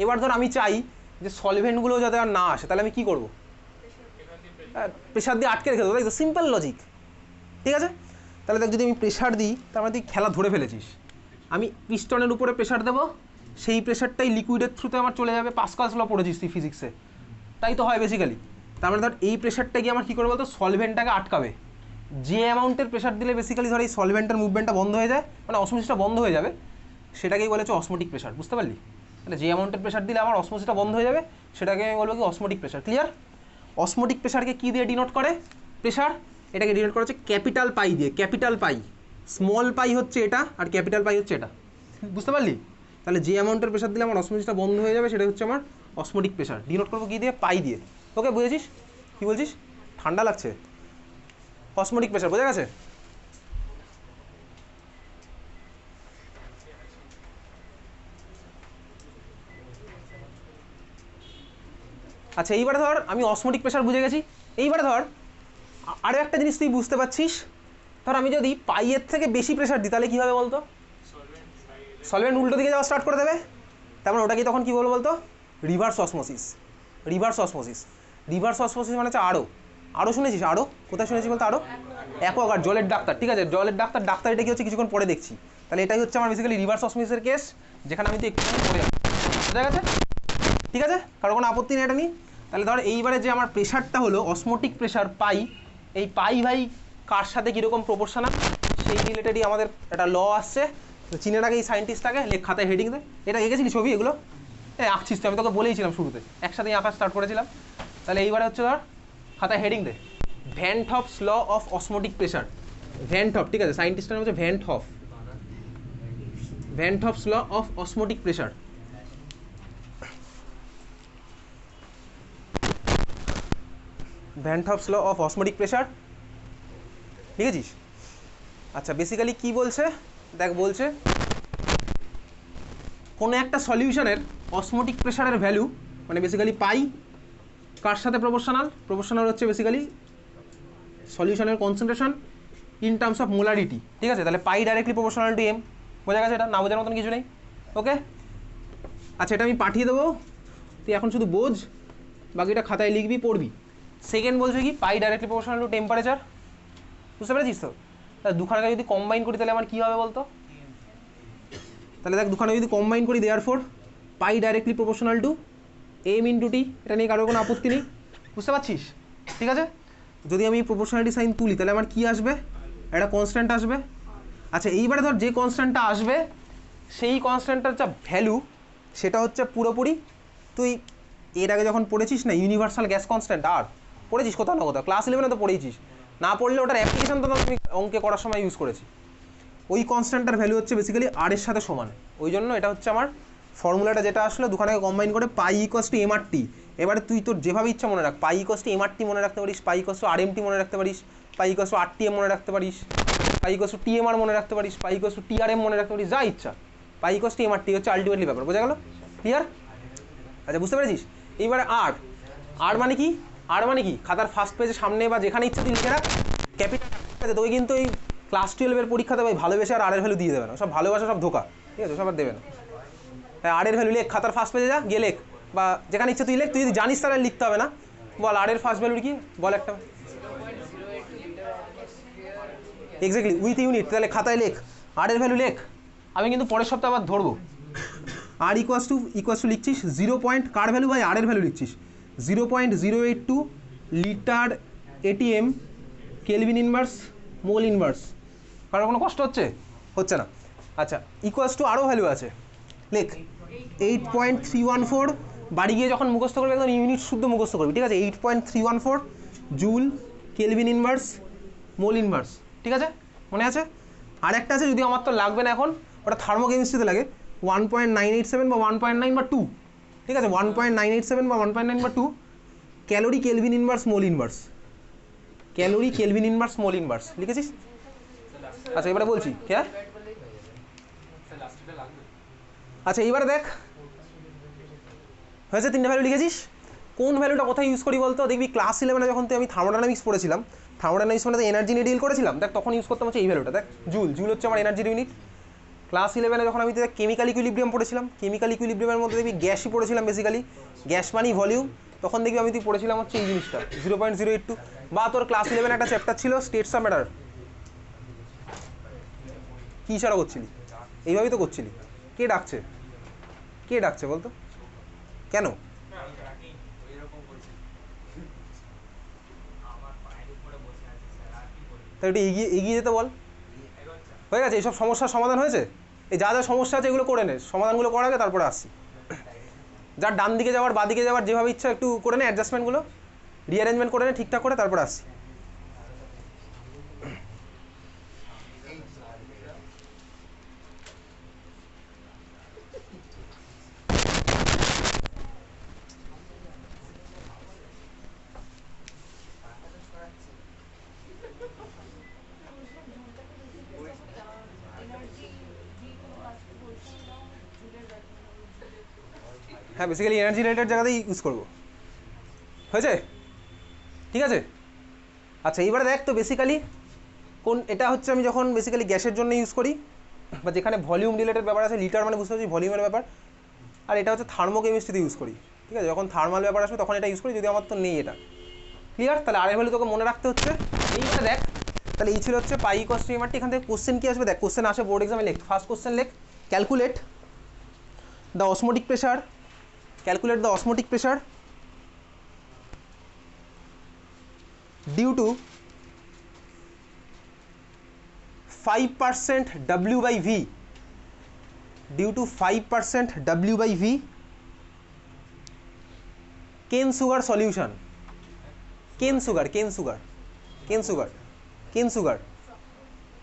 এবার ধর আমি চাই যে সলভেন্টগুলো যাতে আর না আসে, তাহলে আমি কী করবো? প্রেশার দিয়ে আটকে রেখে দেবো, তাই তো? সিম্পল লজিক, ঠিক আছে? তাহলে দেখ যদি আমি প্রেশার দিই তার মানে তুই খেলা ধরে ফেলেছিস। আমি পিস্টনের উপরে প্রেশার দেবো, সেই প্রেশারটাই লিকুইডের থ্রুতে আমার চলে যাবে। পাস্কালস ল পড়েছিস তুই ফিজিক্সে, তাই তো হয় বেসিক্যালি। তার মানে ধর এই প্রেশারটা গিয়ে আমার কী করবে বলতো? সলভেন্টটাকে আটকাবে। যে অ্যামাউন্টের প্রেশার দিলে বেসিক্যালি ধর এই সলভেন্টের মুভমেন্টটা বন্ধ হয়ে যায়, মানে অসমোসিসটা বন্ধ হয়ে যাবে, সেটাকেই বলেছে অসমোটিক প্রেশার। বুঝতে পারলি? মানে যে অ্যামাউন্টের প্রেশার দিলে আমার অসমোসিসটা বন্ধ হয়ে যাবে সেটাকে আমি বলবো কি অসমোটিক প্রেশার। ক্লিয়ার? অসমোটিক প্রেশারকে কী দিয়ে ডিনোট করে? প্রেশার এটাকে ডিনোট করা হচ্ছে ক্যাপিটাল পাই দিয়ে। ক্যাপিটাল পাই, স্মল পাই হচ্ছে এটা, আর ক্যাপিটাল পাই হচ্ছে এটা। বুঝতে পারলি? তাহলে যে অ্যামাউন্টের প্রেশার দিলে আমার অসমোসিসটা বন্ধ হয়ে যাবে সেটা হচ্ছে আমার অসমোটিক প্রেশার। ডিনোট করবো কী দিয়ে? পাই দিয়ে। ওকে, বুঝেছিস? কী বলছিস? ঠান্ডা লাগছে? অসমোটিক প্রেশার বোঝা গেছে? আচ্ছা, এইবারে ধর আমি অসমোটিক প্রেশার বুঝে গেছি। এইবারে ধর আরও একটা জিনিস তুই বুঝতে পারছিস, ধর আমি যদি পাইয়ের থেকে বেশি প্রেশার দিই তাহলে কী হবে বলতো? সলভেন্ট উল্টো দিকে যাওয়া স্টার্ট করে দেবে। তার মানে ওটাকে তখন কী বলবো বলতো? Reverse osmosis. Reverse osmosis. Reverse osmosis মানে হচ্ছে আরও শুনেছিস? আরও কোথায় শুনেছিস বলতো? আরও অ্যাকোয়াগার্ড, জলের ডাক্তার। ঠিক আছে, জলের ডাক্তার। ডাক্তার এটা কি হচ্ছে কিছুক্ষণ পরে দেখছি। তাহলে এটাই হচ্ছে আমার বেসিক্যালি রিভার্স অসমোসিসের কেস, যেখানে আমি তো একটু পরে যাবো। বোঝা গেছে? ঠিক আছে, কারো কোনো আপত্তি নেই এটা নিয়ে? তাহলে ধর এইবারে যে আমার প্রেশারটা হলো অসমোটিক প্রেশার পাই, এই পাই ভাই কার সাথে কীরকম প্রপোর্শনাল সেই রিলেটেডই আমাদের একটা ল আসছে। চীনের আগে এই সায়েন্টিস্টটাকে লেখ খাতায় হেডিং দে। এটা এঁকেছিলি ছবি এগুলো? আঁকছিস তো, আমি তোকে বলেইছিলাম শুরুতে, একসাথেই আঁকা স্টার্ট করেছিলাম। তাহলে এইবারে হচ্ছে ধর খাতায় হেডিং দে, van't Hoff's law of osmotic pressure. Van't Hoff, ঠিক আছে, সায়েন্টিস্টের নাম হচ্ছে van't Hoff. Van't Hoff's law of osmotic pressure. Van't Hoff's law of osmotic pressure লিখেছিস? আচ্ছা, বেসিক্যালি কি বলছে দেখ, বলছে কোনো একটা সলিউশনের অসমোটিক প্রেশারের ভ্যালু মানে বেসিক্যালি পাই কার সাথে প্রপোর্শনাল? প্রপোর্শনাল হচ্ছে বেসিক্যালি সলিউশনের concentration in terms of molarity. ঠিক আছে, তাহলে pi directly proportional to M. বোঝা গেছে? এটা না বোঝার মতন কিছু নেই। ওকে, আচ্ছা, এটা আমি পাঠিয়ে দেবো, তুই এখন শুধু বোঝ, বাকিটা খাতায় লিখবি, পড়বি। সেকেন্ড বলছে কি? পাই ডাইরেক্টলি প্রপোর্শনাল টু টেম্পারেচার। বুঝতে পেরেছিস তো? তাহলে দুখানাকে যদি কম্বাইন করি তাহলে আমার কী হবে বলতো? তাহলে দেখ, দুখানে যদি কম্বাইন করি, therefore pi directly proportional to M into T. এটা নিয়ে কারোর কোনো আপত্তি নেই? বুঝতে পারছিস? ঠিক আছে, যদি আমি প্রপোর্শনালিটি সাইন তুলি তাহলে আমার কী আসবে? একটা কনস্ট্যান্ট আসবে। আচ্ছা, এইবারে ধর যে কনস্ট্যান্টটা আসবে সেই কনস্ট্যান্টটার যা ভ্যালু সেটা হচ্ছে পুরোপুরি, তুই এর আগে যখন পড়েছিস না ইউনিভার্সাল গ্যাস কনস্ট্যান্ট, আর পড়েছিস কোথাও না কোথাও, ক্লাস 11-এ তো পড়েছিস। না পড়লে ওটার অ্যাপ্লিকেশন তো তুমি অঙ্কে করার সময় ইউজ করেছি। ওই কনস্ট্যান্টটার ভ্যালু হচ্ছে বেসিক্যালি আর এর সাথে সমান। ওই জন্য এটা হচ্ছে আমার ফর্মুলাটা যেটা আসলে দুখানাকে কম্বাইন করে pi equals to M R T. এবারে তুই তোর যেভাবে ইচ্ছা মনে রাখ, pi equals to M R T মনে রাখতে পারিস, pi equals to R M T মনে রাখতে পারিস, pi equals to R T M মনে রাখতে পারিস, pi equals to T M R মনে রাখতে পারিস, pi equals to T R M মনে রাখতে পারিস, যা ইচ্ছা। Pi equals to M R টি হচ্ছে আলটিমেটলি ব্যাপার। বোঝা গেল? ক্লিয়ার? আচ্ছা, বুঝতে পেরেছিস? এইবারে আর আর মানে কি? আর মানে কি? খাতার ফার্স্ট পেজে সামনে বা যেখানে ইচ্ছে তুই লিখে রাখ ক্যাপিটাল। তোকে কিন্তু এই ক্লাস 12-এর পরীক্ষাতে ভাই ভালোবেসে আর এর ভ্যালু দিয়ে দেবে না, সব ভালোবাসা সব ধোকা। ঠিক আছে, সব আর দেবে না। হ্যাঁ, আর এর ভ্যালু লেখ, খাতার ফার্স্ট পেজে যা, গিয়ে লেখ, বা যেখানে ইচ্ছে তুই লেখ। তুই যদি জানিস তাহলে লিখতে হবে না। বল আর এর ফার্স্ট ভ্যালু কি? বল একটা। Exactly, with unit. তাহলে খাতায় লেখ, আর এর ভ্যালু লেখ। আমি কিন্তু পরের সপ্তাহে আবার ধরবো। আর ইকুয়াস টু লিখছিস 0 পয়েন্ট, কার ভ্যালু ভাই? আর এর ভ্যালু লিখছিস 0.082 litre ATM kelvin inverse mole inverse. কারোর কোনো কষ্ট হচ্ছে? হচ্ছে না? আচ্ছা, ইকুয়াস টু আরও ভ্যালু আছে, লেখ 8.314। বাড়ি গিয়ে যখন মুখস্থ করবি একদম ইউনিট শুদ্ধ মুখস্থ করবি। ঠিক আছে, 8.314 joule kelvin inverse mole inverse. ঠিক আছে, মনে আছে? আর একটা আছে, যদি আমার তো লাগবে না এখন, ওটা থার্মোকেমিস্ট্রিতে লাগে, 1.987 বা 1.9 বা 2। ঠিক আছে, 1.987 বা 1.9 বা 2 calorie kelvin inverse mole inverse. Calorie kelvin inverse mole inverse লিখেছিস? আচ্ছা, এবারে বলছি হ্যাঁ। আচ্ছা, এইবারে দেখ হয়েছে, 3টে ভ্যালু লিখেছিস। কোন ভ্যালুটা কোথায় ইউজ করি বলতো? দেখবি ক্লাস 11-এ যখন তুই আমি থার্মোডাইনামিক্স পড়েছিলাম, থার্মোডাইনামিক্স মানে এনার্জি নিয়ে ডিল করেছিলাম, দেখ তখন ইউজ করতাম হচ্ছে এই ভ্যালুটা। দেখ, জুল। জুল হচ্ছে আমার এনার্জির ইউনিট। ক্লাস 11-এ যখন আমি কেমিক্যাল ইকুইলিব্রিয়াম পড়েছিলাম, কেমিক্যাল ইকুইলিব্রিয়ামের মধ্যে দেখবি গ্যাসই পড়েছিলাম বেসিক্যালি, গ্যাস মানেই ভলিউম। তখন দেখবি আমি তুই পড়েছিলাম হচ্ছে এই জিনিসটা 0.082। বা তোর ক্লাস 11 একটা চ্যাপ্টার ছিল স্টেটস অফ ম্যাটার, কী ইশারা করছিলি? এইভাবেই তো করছিলি। কে ডাকছে? কে ডাকছে বলতো? কেন? তাই একটু এগিয়ে এগিয়ে যেতে বল। হয়ে গেছে? এইসব সমস্যার সমাধান হয়েছে? এই যা যা সমস্যা আছে এগুলো করে নে, সমাধানগুলো করার আগে তারপরে আসছি। যার ডান দিকে যাওয়ার বা দিকে যাওয়ার যেভাবে ইচ্ছা একটু করে নে, অ্যাডজাস্টমেন্টগুলো রিঅ্যারেঞ্জমেন্ট করে নে ঠিকঠাক করে, তারপরে আসছি। হ্যাঁ বেসিক্যালি এনার্জি রিলেটেড জায়গাতেই ইউজ করবো, হয়েছে? ঠিক আছে। আচ্ছা এইবারে দেখ তো বেসিক্যালি কোন, এটা হচ্ছে আমি যখন বেসিক্যালি গ্যাসের জন্য ইউজ করি বা যেখানে ভলিউম রিলেটেড ব্যাপার আছে, লিটার মানে বুঝতে পারছি ভলিউমের ব্যাপার, আর এটা হচ্ছে থার্মোকেমিস্ট্রিতে ইউজ করি। ঠিক আছে, যখন থার্মাল ব্যাপার আসবে তখন এটা ইউজ করি, যদি আমার তো নেই এটা। ক্লিয়ার? তাহলে আর এর ভ্যালু তোকে মনে রাখতে হচ্ছে। এইবারে দেখ তাহলে এই ছিল হচ্ছে পাই ইকুয়ালস টু এমআরটি। এখান থেকে কোশ্চেন কি আসবে দেখ, কোশ্চেন আসে বোর্ড এক্সামে, লেখ ফার্স্ট কোশ্চেন লেখ, calculate the osmotic pressure, calculate the osmotic pressure due to 5% W/V, due to 5% W/V cane sugar solution, cane sugar,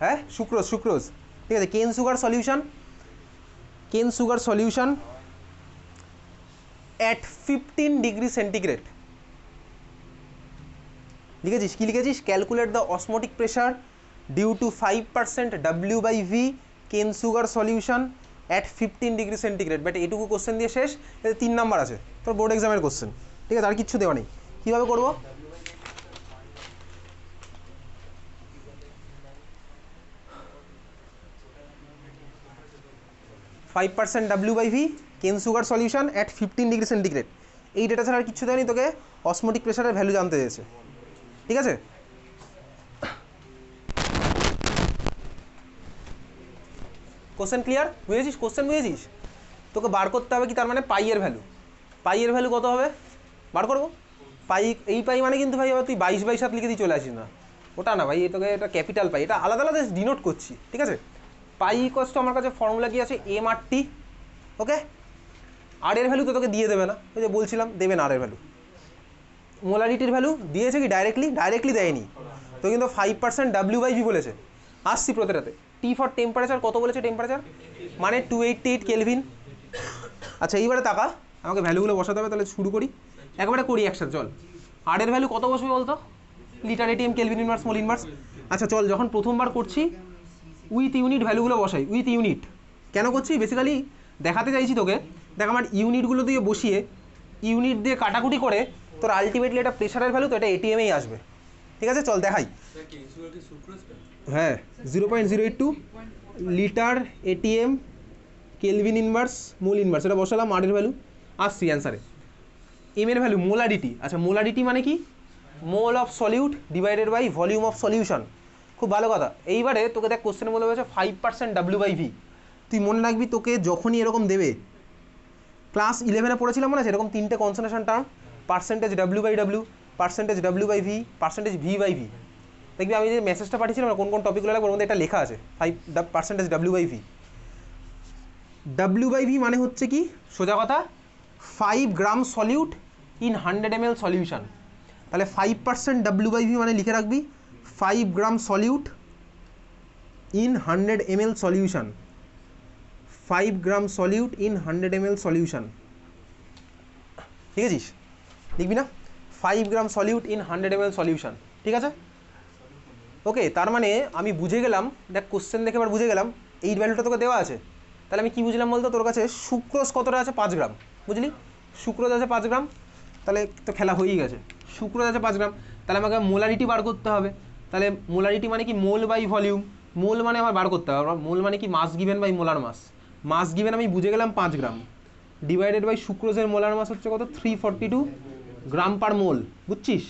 হ্যাঁ সুক্রোজ, ঠিক আছে, cane sugar solution at 15 degree centigrade। লিখেছিস কি লিখেছিস? Calculate the osmotic pressure due to 5% W/V cane sugar solution at 15 degree centigrade. But এটুকু question দিয়ে শেষ, এতে 3 নাম্বার আছে তোর বোর্ড এক্সামের কোশ্চেন। ঠিক আছে, আর কিচ্ছু দেওয়া নেই। কীভাবে করবো? $5% W/V cane sugar solution at 15 degree centigrade. এই ডেটা ছাড়া আর কিচ্ছু দেয়নি, তোকে অসমোটিক প্রেশারের ভ্যালু জানতে চেয়েছে। ঠিক আছে, কোশ্চেন ক্লিয়ার? বুঝেছিস? কোশ্চেন বুঝেছিস? তোকে বার করতে হবে কি, তার মানে পাইয়ের ভ্যালু। পাইয়ের ভ্যালু কত হবে বার করবো। পাই, এই পাই মানে কিন্তু ভাই তুই 22/7 লিখে দিয়ে চলে আসিস না, ওটা না ভাই, তোকে এটা ক্যাপিটাল পাই, এটা আলাদা আলাদা ডিনোট করছি। ঠিক আছে, পাই ইকুয়ালস টু আমার কাছে ফর্মুলা কি আছে, এমআরটি। ওকে, আর এর ভ্যালু তো তোকে দিয়ে দেবে না, ওই যে বলছিলাম দেবে না আর এর ভ্যালু। মোলারিটির ভ্যালু দিয়েছে কি ডাইরেক্টলি দেয়নি তো, কিন্তু 5% W/V বলেছে। আসছি প্রতিটাতে। টি ফর টেম্পারেচার কত বলেছে? টেম্পারেচার মানে 288 কেলভিন। আচ্ছা এইবারে তাকা, আমাকে ভ্যালুগুলো বসাতে হবে, তাহলে শুরু করি, একবারে করি একসাথে। চল, আর এর ভ্যালু কত বসবে বলতো? Litre, ATM, kelvin inverse, mole inverse. আচ্ছা চল, যখন প্রথমবার করছি উইথ ইউনিট ভ্যালুগুলো বসাই, উইথ ইউনিট। কেন করছি? বেসিক্যালি দেখাতে চাইছি তোকে, দেখ আমার ইউনিটগুলো দিয়ে বসিয়ে ইউনিট দিয়ে কাটাকুটি করে তোর আলটিমেটলি এটা প্রেশারের ভ্যালু, তো এটা এটিএমেই আসবে। ঠিক আছে, চল দেখাই। হ্যাঁ 0.082 litre, ATM, kelvin inverse, mole inverse, এটা বসালাম। আর এর ভ্যালু আসছি অ্যান্সারে। এম এর ভ্যালু মোলারিটি। আচ্ছা মোলারিটি মানে কি? Mole of solute divided by volume of solution. খুব ভালো কথা। এইবারে তোকে দেখ কোশ্চেনে বলে হয়েছে 5% W/V। তুই মনে রাখবি, তোকে যখনই এরকম দেবে, ক্লাস 11-এ পড়েছিলাম মনে আছে এরকম 3টে concentration term, percentage W/W, percentage W/V, percentage V/V। দেখবি আমি যে মেসেজটা পাঠিয়েছিলাম না কোন কোন টপিকগুলো লাগবে, ওর মধ্যে এটা লেখা আছে 5% W/V। W/V মানে হচ্ছে কি, সোজা কথা 5 gram solute in 100 ml solution. তাহলে 5% W/V মানে লিখে রাখবি 5 gram solute in 100 ml solution. 5 gram solute in 100 ml solution. ঠিক আছে, লিখবি না? 5 gram solute in 100 ml solution. ঠিক আছে, ওকে। তার মানে আমি বুঝে গেলাম, দেখ কোশ্চেন দেখে এবার বুঝে গেলাম এই ভ্যালুটা তোকে দেওয়া আছে। তাহলে আমি কি বুঝলাম বলতো, তোর কাছে সুক্রোজ কতটা আছে? 5 গ্রাম। বুঝলি, সুক্রোজ আছে 5 গ্রাম, তাহলে তো খেলা হয়েই গেছে। সুক্রোজ আছে 5 গ্রাম, তাহলে আমাকে মোলারিটি বার করতে হবে। তাহলে মোলারিটি মানে কি? মোল বাই ভলিউম। মোল মানে আমার বার করতে হবে, মোল মানে কি? Mass given by molar mass. Mass given আমি বুঝে গেলাম 5 গ্রাম, ডিভাইডেড বাই সুক্রোজের মোলার মাস হচ্ছে কত? 342 গ্রাম পার মোল। বুঝছিস?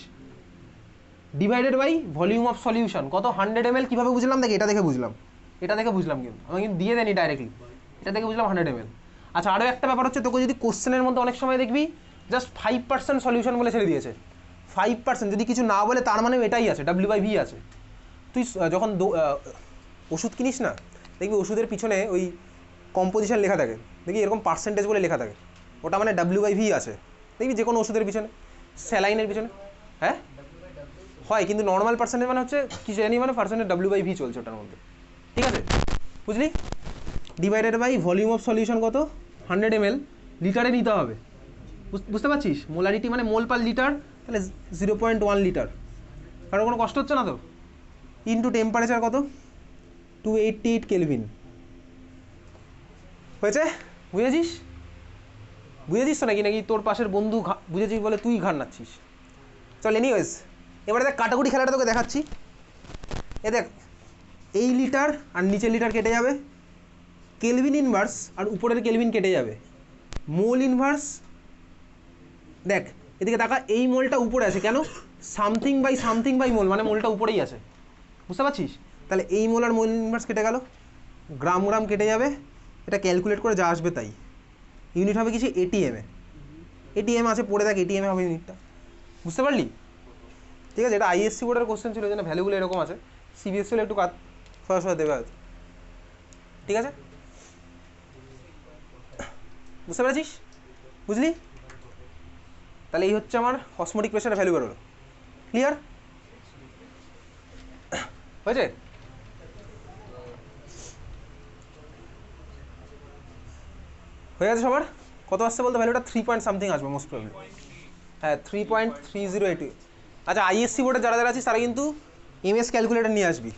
Divided by volume of solution কত? 100 ml। কীভাবে বুঝলাম? দেখে এটা দেখে বুঝলাম, এটা দেখে বুঝলাম, কিন্তু আমি কিন্তু দিয়ে দেয়নি ডাইরেক্টলি, এটা দেখে বুঝলাম 100 ml। আচ্ছা আরও একটা ব্যাপার হচ্ছে, তোকে যদি কোশ্চেনের মধ্যে অনেক সময় দেখবি জাস্ট 5% সলিউশন বলে ছেড়ে দিয়েছে। 5% যদি কিছু না বলে তার মানে এটাই আছে, W/V আছে। তুই যখন ওষুধ কিনিস না, দেখবি ওষুধের পিছনে ওই কম্পোজিশন লেখা থাকে, দেখবি এরকম পার্সেন্টেজ বলে লেখা থাকে, ওটা মানে W/V আছে। দেখবি যে কোনো ওষুধের পিছনে, স্যালাইনের পিছনে, হ্যাঁ হয়, কিন্তু নর্মাল পার্সেন্টেজ মানে হচ্ছে কি জানি, মানে পার্সেন্টেজ W/V চলছে ওটার মধ্যে। ঠিক আছে, বুঝলি? Divided by volume of solution কত? 100 ml, লিটারে নিতে হবে। বুঝতে পারছিস? মোলারিটি মানে মোল পার লিটার, তাহলে 0.1 লিটার। কারণ কোনো কষ্ট হচ্ছে না তো? ইনটু টেম্পারেচার কত? 288 কেলভিন। হয়েছে? বুঝেছিস? বুঝেছিস তো নাকি নাকি তোর পাশের বন্ধু বুঝেছিস বলে তুই ঘাড় নাচ্ছিস? চল এনিওয়েজ, এবারে দেখ কাটাকুটি খেলাটা তোকে দেখাচ্ছি। এ দেখ, এই লিটার আর নিচের লিটার কেটে যাবে, কেলভিন ইনভার্স আর উপরের কেলভিন কেটে যাবে, মোল ইনভার্স। দেখ এদিকে তাকা, এই মোলটা উপরে আছে কেন? সামথিং বাই মোল, মানে মোলটা উপরেই আছে, বুঝতে পারছিস? তাহলে এই মোল আর মোল ইনভার্স কেটে গেল, গ্রাম গ্রাম কেটে যাবে, এটা ক্যালকুলেট করে যা আসবে তাই। ইউনিট হবে কিছু এটিএমে, এটিএম আছে পড়ে দেখ, এটিএমে হবে ইউনিটটা, বুঝতে পারলি? ঠিক আছে, এটা আইএসসি বোর্ডের কোশ্চেন ছিল, যেন ভ্যালুগুলো এরকম আছে, সিবিএসসি হলে একটু সহজ দেবে হয়তো। ঠিক আছে, বুঝতে পেরেছিস? বুঝলি? তাহলে এই হচ্ছে আমার অসমোটিক প্রেশারের ভ্যালু বেরোলো। ক্লিয়ার হয়েছে? হয়ে গেছে সবার? কত আসছে বলতে ভ্যালুটা? 3 পয়েন্ট সামথিং আসবে মোস্ট প্রবলি। হ্যাঁ 3.3082। আচ্ছা আইএসসি বোর্ডে যারা যারা আছিস তারা কিন্তু এমএস ক্যালকুলেটর নিয়ে আসবি।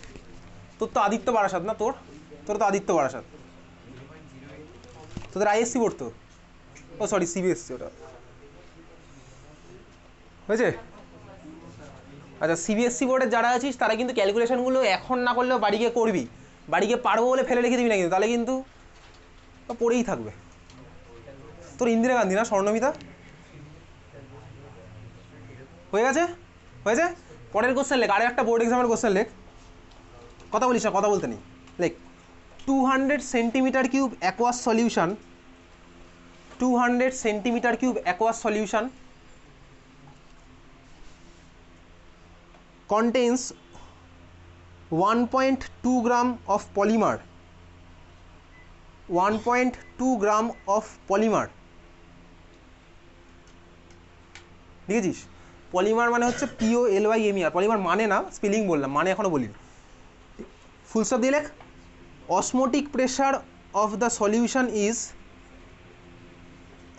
তোর তো আদিত্য বারাসাত না? তোর তো আদিত্য বারাসাত, তোদের আইএসসি বোর্ড তো, ও সরি সিবিএসসি ওটা, হয়েছে? আচ্ছা সিবিএসসি বোর্ডের যারা আছিস তারা কিন্তু ক্যালকুলেশনগুলো এখন না করলেও বাড়ি গিয়ে করবি, বাড়ি গিয়ে পারবো বলে ফেলে রেখে দিবি না কিন্তু, তাহলে কিন্তু পড়েই থাকবে। তোর ইন্দিরা গান্ধী না স্বর্ণমিতা? হয়ে গেছে? হয়েছে? পরের কোশ্চেন লেখ, আরে একটা বোর্ড এক্সামের কোশ্চেন লেখ, কথা বলিস না, কথা বলতে নেই, লেখ 200 centimetre cube aqueous solution, 200 centimetre cube aqueous solution contains 1.2 gram of polymer, 1.2 gram of polymer। দেখেছিস? পলিমার মানে হচ্ছে POLYMER, পলিমার মানে না, স্পেলিং বললাম, মানে এখনো বলিনি। ফুল স্টপ দিয়ে লেখ, osmotic pressure of the solution is,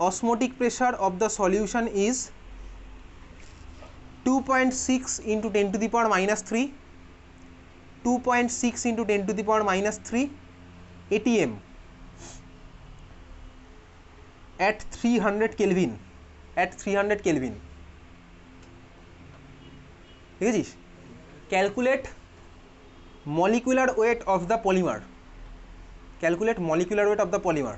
osmotic pressure of the solution is 2.6 into 10 to the power minus 3, 2.6 into 10 to the power minus 3 ATM at 300 Kelvin, at 300 Kelvin। দেখেছিস? Calculate molecular weight of the polymer, calculate molecular weight of the polymer.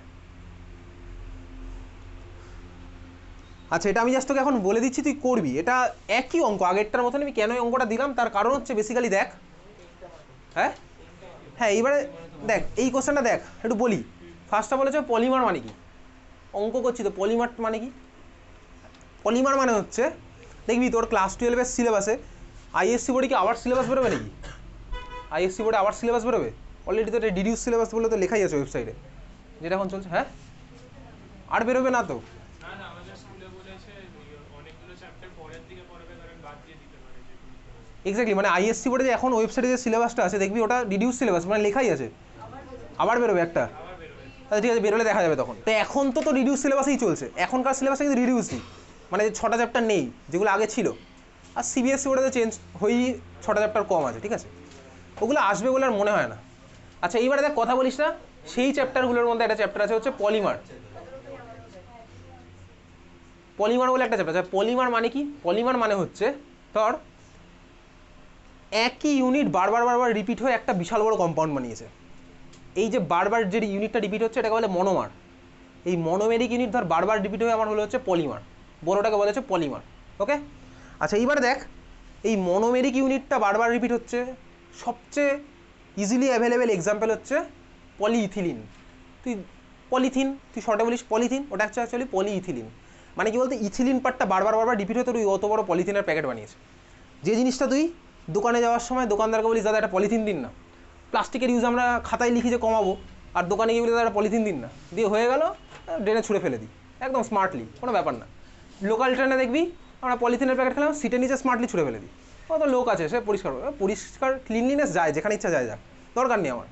আচ্ছা এটা আমি just তোকে এখন বলে দিচ্ছি, তুই করবি, এটা একই অঙ্ক আগেরটার মতন। আমি কেন অঙ্কটা দিলাম তার কারণ হচ্ছে বেসিক্যালি দেখ, হ্যাঁ হ্যাঁ এইবারে দেখ এই কোশ্চেনটা দেখ একটু বলি। ফার্স্টটা বলেছে পলিমার মানে কি, অঙ্ক করছি তো, পলিমার মানে কি? পলিমার মানে হচ্ছে, দেখবি তোর ক্লাস 12-এর সিলেবাসে, আইএসসি বোর্ডে কি আবার সিলেবাস বেরোবে নাকি? আইএসসি বোর্ডে আবার সিলেবাস বেরোবে? অলরেডি তো এটা ডিডিউস সিলেবাস বলে তো লেখাই আছে ওয়েবসাইটে, যেটা এখন চলছে। হ্যাঁ আর বেরোবে না তো? এক্স্যাক্টলি, মানে আইএসসি বোর্ডে যে এখন ওয়েবসাইটে যে সিলেবাসটা আছে দেখবি ওটা ডিডিউস সিলেবাস, মানে লেখাই আছে আবার বেরোবে একটা। আচ্ছা ঠিক আছে, বেরোলে দেখা যাবে তখন। তো এখন তো রিডিউস সিলেবাসেই চলছে, এখনকার সিলেবাসটা কিন্তু রিডিউসই, মানে 6টা চ্যাপ্টার নেই যেগুলো আগে ছিল। আর সিবিএসসি বোর্ডে চেঞ্জ হয়েই 6টা চ্যাপ্টার কম আছে, ঠিক আছে? ওগুলো আসবে বলে আর মনে হয় না। আচ্ছা এইবারে দেখ কথা বলিস না, সেই চ্যাপ্টারগুলোর মধ্যে একটা চ্যাপ্টার আছে হচ্ছে পলিমার, পলিমার বলে একটা চ্যাপ্টার আছে। পলিমার মানে কি? পলিমার মানে হচ্ছে ধর একই ইউনিট বারবার রিপিট হয়ে একটা বিশাল বড় কম্পাউন্ড বানিয়েছে। এই যে বারবার যে ইউনিটটা রিপিট হচ্ছে এটাকে বলে মনোমার। এই মনোমেরিক ইউনিট ধর বারবার রিপিট হয়ে আমার হলো হচ্ছে পলিমার, বড়টাকে বলা হচ্ছে পলিমার। ওকে আচ্ছা এইবার দেখ, এই মনোমেরিক ইউনিটটা বারবার রিপিট হচ্ছে, সবচেয়ে ইজিলি অ্যাভেলেবেল এক্সাম্পল হচ্ছে পলিইথিলিন। তুই পলিথিন, তুই শর্টে বলিস পলিথিন, ওটা অ্যাকচুয়ালি পলিইথিলিন। মানে কি বলতে, ইথিলিন পার্টটা বারবার রিপিট হয়ে তোর অত বড় পলিথিনের প্যাকেট বানিয়েছে। যে জিনিসটা তুই দোকানে যাওয়ার সময় দোকানদারকে বলিস দাদা একটা পলিথিন দিন না, প্লাস্টিকের ইউজ আমরা খাতায় লিখি যে কমাবো, আর দোকানে গিয়ে বলি দাদা একটা পলিথিন দিন না, দিয়ে হয়ে গেল, ড্রেনে ছুঁড়ে ফেলে দিই একদম স্মার্টলি, কোনো ব্যাপার না। লোকাল ট্রেনে দেখবি আমরা পলিথিনের প্যাকেট খেলাম, সিটের নিচে স্মার্টলি ছুঁড়ে ফেলে দিই, কত লোক আছে সে পরিষ্কার ক্লিনলিনেস যায়, যেখানে ইচ্ছা যায় যাক, দরকার নেই আমার।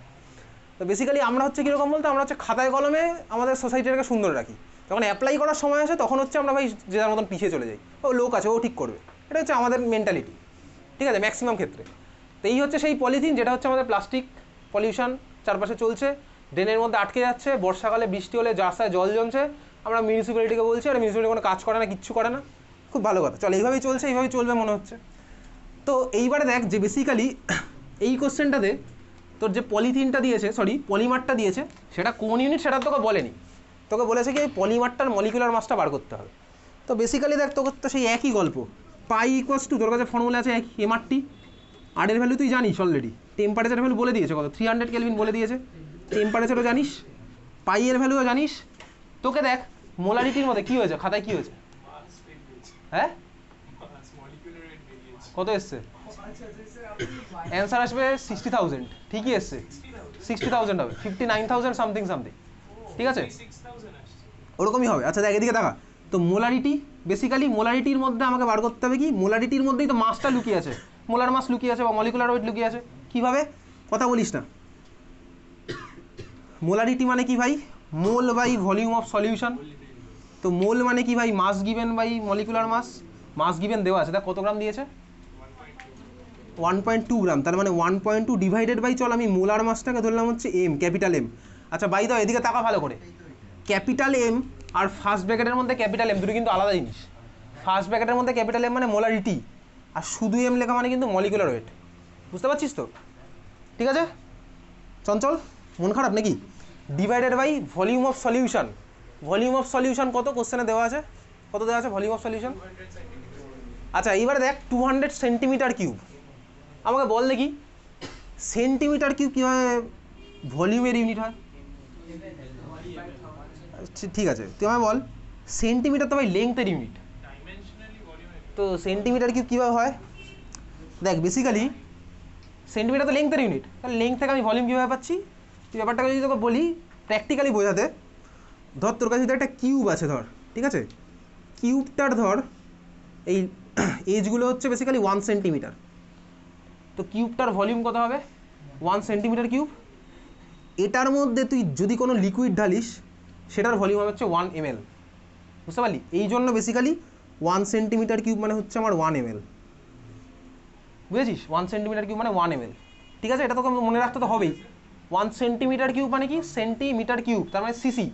তো বেসিক্যালি আমরা হচ্ছে কীরকম বলতে, আমরা হচ্ছে খাতায় কলমে আমাদের সোসাইটিটাকে সুন্দর রাখি, যখন অ্যাপ্লাই করার সময় আসে তখন হচ্ছে আমরা ভাই যে যার মতন পিছিয়ে চলে যাই, ও লোক আছে ও ঠিক করবে, এটা হচ্ছে আমাদের মেন্টালিটি, ঠিক আছে ম্যাক্সিমাম ক্ষেত্রে। তো এই হচ্ছে সেই পলিথিন যেটা হচ্ছে আমাদের প্লাস্টিক পলিউশন চারপাশে চলছে, ড্রেনের মধ্যে আটকে যাচ্ছে, বর্ষাকালে বৃষ্টি হলে রাস্তায় জল জমছে, আমরা মিউনিসিপ্যালিটিকে বলছি, আর মিউনিসিপ্যালিটি কোনো কাজ করে না, কিচ্ছু করে না, খুব ভালো কথা, চল এইভাবেই চলছে, এইভাবেই চলবে মনে হচ্ছে। তো এইবারে দেখ যে বেসিক্যালি এই কোশ্চেনটাতে তোর যে পলিথিনটা দিয়েছে, সরি পলিমারটা দিয়েছে, সেটা কোন ইউনিট সেটা তোকে বলেনি, তোকে বলেছে কি এই পলিমারটার মলিকুলার মাসটা বার করতে হবে। তো বেসিক্যালি দেখ তোকে তো সেই একই গল্প, পাই ইকুয়ালস টু তোর কাছে ফর্মুলা আছে একই এমআরটি, আর এর ভ্যালু তুই জানিস অলরেডি, টেম্পারেচার ভ্যালু বলে দিয়েছে কত 300 কেলভিন বলে দিয়েছে, টেম্পারেচারও জানিস, পাই এর ভ্যালুও জানিস। তোকে দেখ মোলারিটির মধ্যে কী হয়েছে, খাতায় কী হয়েছে, হ্যাঁ কত এসছে, অ্যান্সার আসবে 60,000, ঠিকই এসছে 60,000 হবে, 59,000 সামথিং সামথিং, ঠিক আছে ওরকমই হবে। আচ্ছা দেখ এদিকে দেখা, তো মোলারিটি বেসিক্যালি মোলারিটির মধ্যে আমাকে বার করতে হবে কি, মোলারিটির মধ্যেই তো মাসটা লুকিয়ে আছে, মোলার মাস লুকিয়ে আছে বা মলিকুলার ওয়েট লুকিয়ে আছে। কীভাবে, কথা বলিস না, মোলারিটি মানে কি ভাই, mole by volume of solution. তো মোল মানে কি ভাই, mass given by molecular mass, mass given দেওয়া আছে, দেখ কত গ্রাম দিয়েছে 1.2 গ্রাম, তার মানে 1.2 ডিভাইডেড বাই, চল আমি মোলার মাসটাকে ধরলাম হচ্ছে এম, ক্যাপিটাল এম। আচ্ছা বাই দাও এদিকে তাকা ভালো করে, ক্যাপিটাল এম আর ফার্স্ট ব্র্যাকেটের মধ্যে ক্যাপিটাল এম দুটো কিন্তু আলাদা জিনিস, ফার্স্ট ব্র্যাকেটের মধ্যে ক্যাপিটাল এম মানে মোলারিটি, আর শুধু এম লেখা মানে কিন্তু মলিকুলার ওয়েট, বুঝতে পারছিস তো, ঠিক আছে চঞ্চল মন খারাপ নাকি। Divided by volume of solution, volume of solution কত কোশ্চেনে দেওয়া আছে, কত দেওয়া আছে ভলিউম অফ সলিউশন, আচ্ছা এইবারে দেখ 200 সেন্টিমিটার কিউব, আমাকে বল দেখি সেন্টিমিটার কিউব কীভাবে ভলিউমের ইউনিট হয়, ঠিক আছে তুই আমায় বল, সেন্টিমিটার তো ভাই লেংথের ইউনিট, তো সেন্টিমিটার কিউব কীভাবে হয়, দেখ বেসিক্যালি সেন্টিমিটার তো লেংথের ইউনিট, তাহলে লেংথ থেকে আমি ভলিউম কীভাবে পাচ্ছি, তুই ব্যাপারটাকে যদি তোকে বলি প্র্যাকটিক্যালি বোঝাতে, ধর তোর কাছে যদি একটা কিউব আছে ধর, ঠিক আছে কিউবটার ধর এই এজগুলো হচ্ছে বেসিক্যালি 1 সেন্টিমিটার, তো কিউবটার ভলিউম কত হবে 1 সেন্টিমিটার কিউব, এটার মধ্যে তুই যদি কোনো লিকুইড ঢালিস সেটার ভলিউম হবে হচ্ছে 1 ml, বুঝতে পারলি, এই জন্য বেসিক্যালি 1 সেন্টিমিটার কিউব মানে হচ্ছে আমার 1 ml, বুঝেছিস 1 সেন্টিমিটার কিউব মানে 1 ml, ঠিক আছে এটা তোকে মনে রাখতে তো হবেই, 1 সেন্টিমিটার কিউব মানে কি সেন্টিমিটার কিউব, তার মানে সিসি,